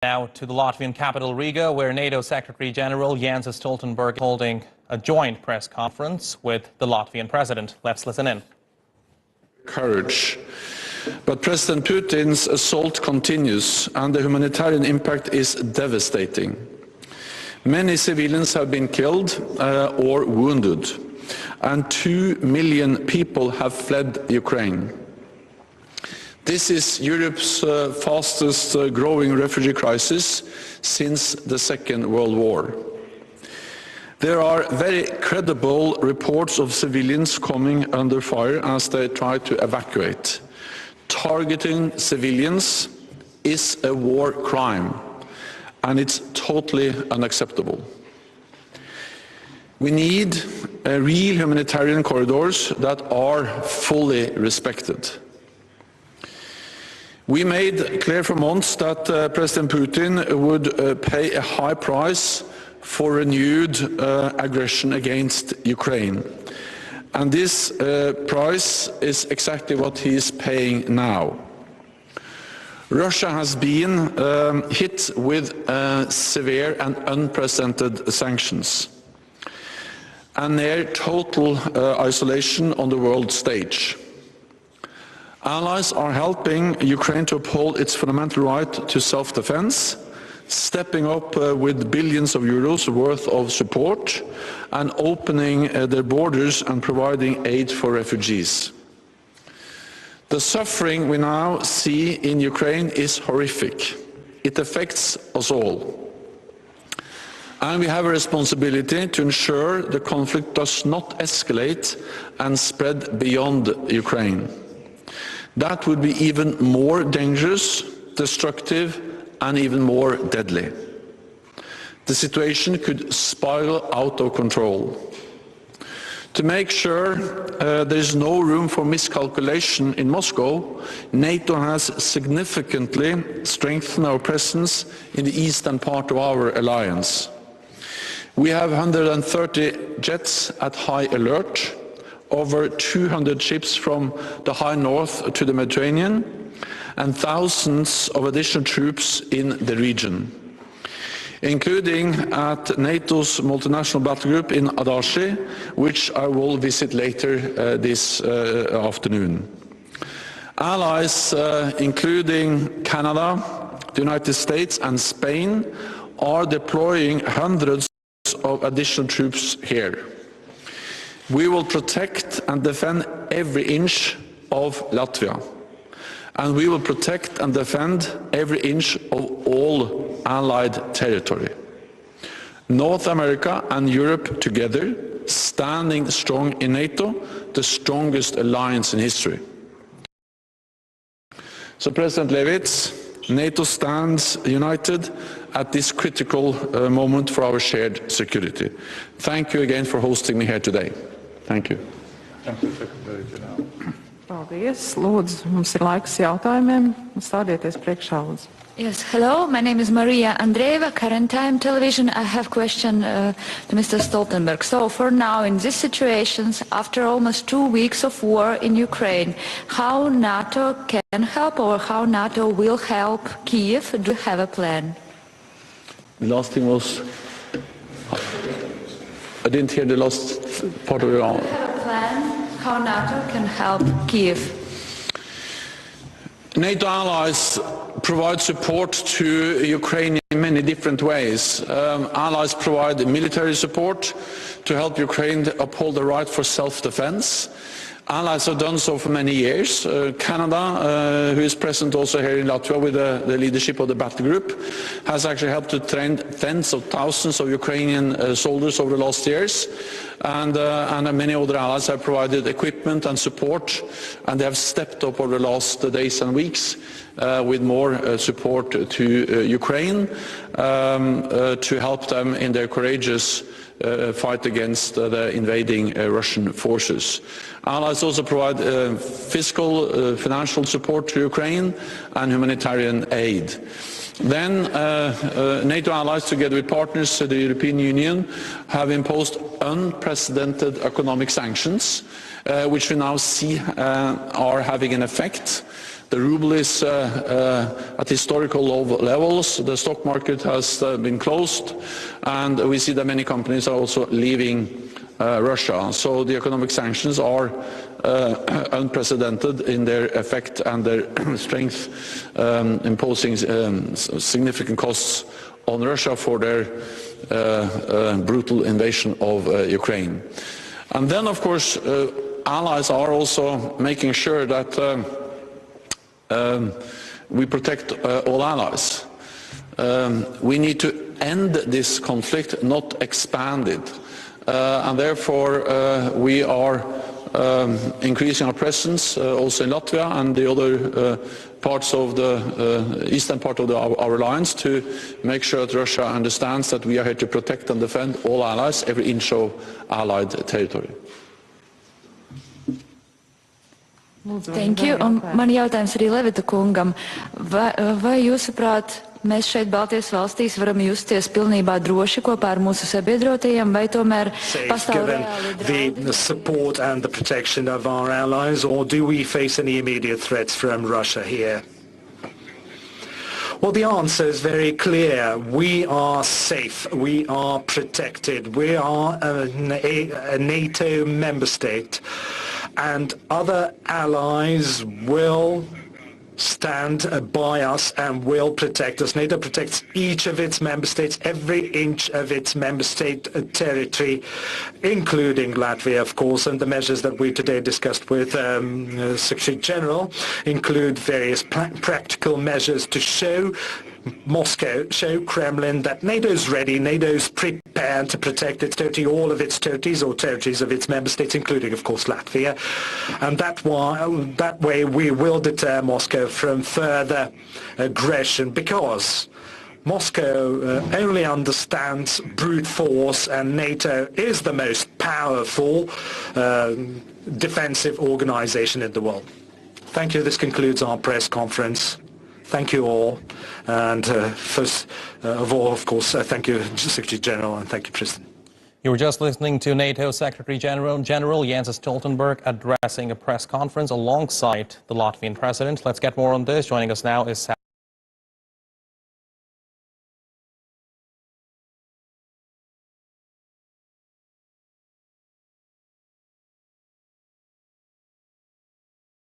Now to the Latvian capital Riga, where NATO Secretary General Jens Stoltenberg is holding a joint press conference with the Latvian President. Let's listen in. Courage. But President Putin's assault continues and the humanitarian impact is devastating. Many civilians have been killed or wounded, and 2 million people have fled Ukraine. This is Europe's fastest growing refugee crisis since the Second World War. There are very credible reports of civilians coming under fire as they try to evacuate. Targeting civilians is a war crime, and it's totally unacceptable. We need real humanitarian corridors that are fully respected. We made clear for months that President Putin would pay a high price for renewed aggression against Ukraine. And this price is exactly what he is paying now. Russia has been hit with severe and unprecedented sanctions and near total isolation on the world stage. Allies are helping Ukraine to uphold its fundamental right to self-defense, stepping up with billions of euros worth of support and opening their borders and providing aid for refugees. The suffering we now see in Ukraine is horrific. It affects us all. And we have a responsibility to ensure the conflict does not escalate and spread beyond Ukraine. That would be even more dangerous, destructive, and even more deadly. The situation could spiral out of control. To make sure there is no room for miscalculation in Moscow, NATO has significantly strengthened our presence in the eastern part of our alliance. We have 130 jets at high alert, over 200 ships from the high north to the Mediterranean, and thousands of additional troops in the region, including at NATO's multinational battle group in Adashi, which I will visit later this afternoon. Allies, including Canada, the United States and Spain, are deploying hundreds of additional troops here. We will protect and defend every inch of Latvia, and we will protect and defend every inch of all Allied territory. North America and Europe together, standing strong in NATO, the strongest alliance in history. So President Levits, NATO stands united at this critical moment for our shared security. Thank you again for hosting me here today. Thank you. Paldies. Lūdzu, mums ir laiks jautājumiem. Stādieties priekšā, lūdzu. Yes, hello. My name is Maria Andreeva, Current Time Television. I have a question to Mr. Stoltenberg. So for now, in these situations, after almost 2 weeks of war in Ukraine, how NATO can help or how NATO will help Kiev? Do you have a plan? The last thing was... I didn't hear the last part of your answer. Do you have a plan how NATO can help Kiev? NATO allies provide support to Ukraine in many different ways. Allies provide military support to help Ukraine uphold the right for self-defense. Allies have done so for many years. Canada, who is present also here in Latvia with the leadership of the battle group, has actually helped to train tens of thousands of Ukrainian soldiers over the last years. And many other allies have provided equipment and support, and they have stepped up over the last days and weeks with more support to Ukraine to help them in their courageous fight against the invading Russian forces. Allies also provide fiscal, financial support to Ukraine and humanitarian aid. Then NATO allies, together with partners, the European Union, have imposed unprecedented economic sanctions, which we now see are having an effect. The ruble is at historical low levels. The stock market has been closed, and we see that many companies are also leaving Russia. So the economic sanctions are unprecedented in their effect and their strength, imposing significant costs on Russia for their brutal invasion of Ukraine. And then, of course, allies are also making sure that we protect all allies. We need to end this conflict, not expand it. And therefore we are increasing our presence also in Latvia and the other parts of the eastern part of our alliance, to make sure that Russia understands that we are here to protect and defend all allies, every inch of allied territory. Thank you. Man jautājums arī Levita kungam. Vai jūsuprāt, mēs šeit Baltijas valstīs varam justies pilnībā droši kopā ar mūsu sabiedrotajiem, vai tomēr pastāv reāli draudi? The support and the protection of our allies, or do we face any immediate threats from Russia here? Well, the answer is very clear. We are safe. We are protected. We are a NATO member state, and other allies will stand by us and will protect us. NATO protects each of its member states, every inch of its member state territory, including Latvia, of course, and the measures that we today discussed with Secretary General include various practical measures to show Moscow, show Kremlin that NATO is ready, NATO is prepared to protect its territory, all of its territories or territories of its member states, including, of course, Latvia. And that way we will deter Moscow from further aggression, because Moscow only understands brute force, and NATO is the most powerful defensive organization in the world. Thank you. This concludes our press conference. Thank you all, and first of all, of course, thank you, Secretary General, and thank you, President. You were just listening to NATO Secretary General Jens Stoltenberg addressing a press conference alongside the Latvian President. Let's get more on this. Joining us now is